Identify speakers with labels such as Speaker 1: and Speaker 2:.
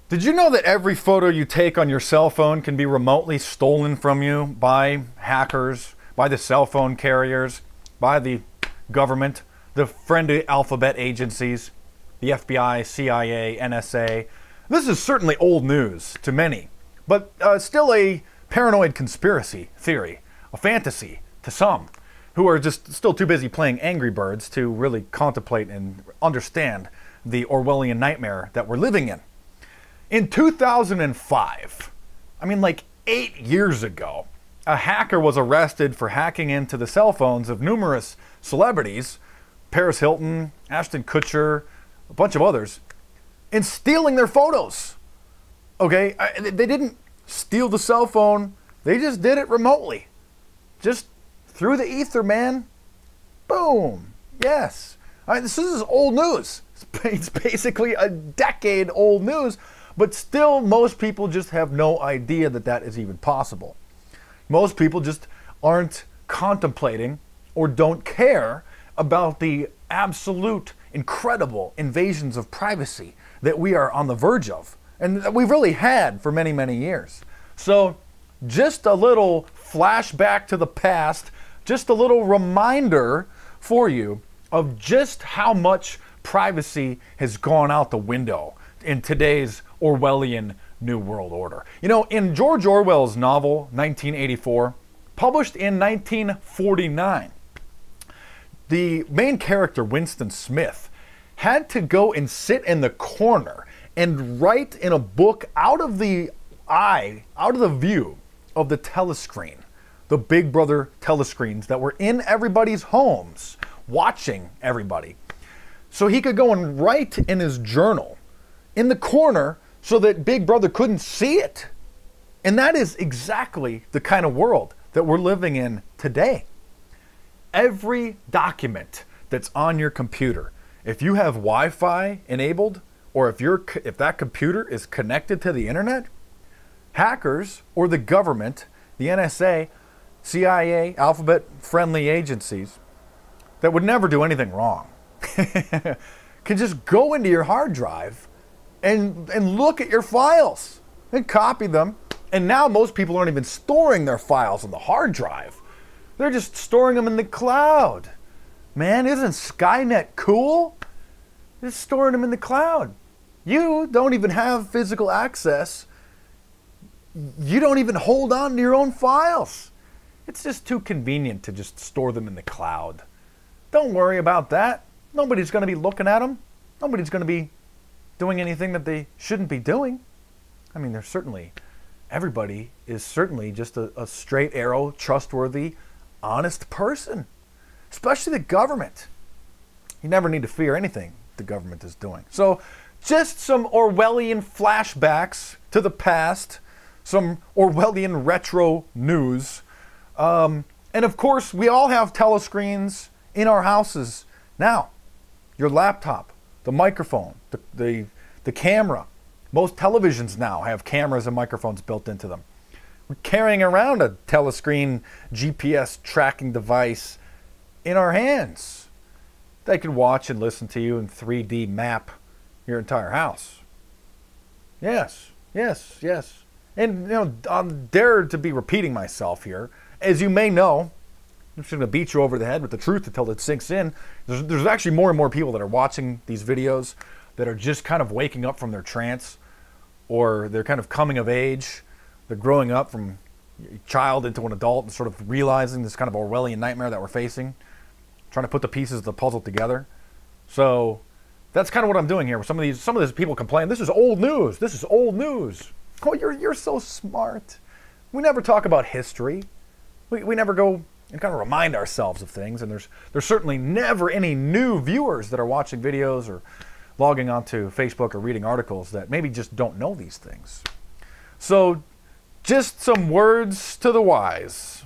Speaker 1: Did you know that every photo you take on your cell phone can be remotely stolen from you by hackers, by the cell phone carriers, by the government, the friendly alphabet agencies, the FBI, CIA, NSA? This is certainly old news to many, but still a paranoid conspiracy theory, a fantasy to some who are just still too busy playing Angry Birds to really contemplate and understand the Orwellian nightmare that we're living in. In 2005, I mean like 8 years ago, a hacker was arrested for hacking into the cell phones of numerous celebrities, Paris Hilton, Ashton Kutcher, a bunch of others, and stealing their photos. Okay, they didn't steal the cell phone, they just did it remotely. Just through the ether, man. Boom. Yes. This is old news. It's basically a decade old news. But still, most people just have no idea that that is even possible. Most people just aren't contemplating or don't care about the absolute incredible invasions of privacy that we are on the verge of, and that we've really had for many, many years. So just a little flashback to the past, just a little reminder for you of just how much privacy has gone out the window in today's Orwellian New World Order. You know, in George Orwell's novel, 1984, published in 1949, the main character, Winston Smith, had to go and sit in the corner and write in a book out of the eye, out of the view of the telescreen, the Big Brother telescreens that were in everybody's homes, watching everybody. So he could go and write in his journal in the corner so that Big Brother couldn't see it. And that is exactly the kind of world that we're living in today. Every document that's on your computer, if you have Wi-Fi enabled, or if that computer is connected to the internet, hackers or the government, the NSA, CIA, alphabet-friendly agencies that would never do anything wrong, can just go into your hard drive and look at your files and copy them. And now most people aren't even storing their files on the hard drive. They're just storing them in the cloud. Man, isn't Skynet cool? Just storing them in the cloud. You don't even have physical access. You don't even hold on to your own files. It's just too convenient to just store them in the cloud. Don't worry about that. Nobody's going to be looking at them. Nobody's going to be doing anything that they shouldn't be doing. I mean, everybody is certainly just a straight arrow, trustworthy, honest person, especially the government. You never need to fear anything the government is doing. So just some Orwellian flashbacks to the past, some Orwellian retro news. And of course, we all have telescreens in our houses now. Your laptop, the microphone, the camera. Most televisions now have cameras and microphones built into them. We're carrying around a telescreen GPS tracking device in our hands. They can watch and listen to you and 3D map your entire house. Yes, yes, yes. And you know, I'm dared to be repeating myself here. As you may know, I'm just going to beat you over the head with the truth until it sinks in. There's actually more and more people that are watching these videos that are just kind of waking up from their trance, or they're kind of coming of age. They're growing up from a child into an adult and sort of realizing this kind of Orwellian nightmare that we're facing, trying to put the pieces of the puzzle together. So that's kind of what I'm doing here. Some of these people complain, this is old news. This is old news. Oh, you're so smart. We never talk about history. We never go and kind of remind ourselves of things. And there's certainly never any new viewers that are watching videos or logging onto Facebook or reading articles that maybe just don't know these things. So just some words to the wise.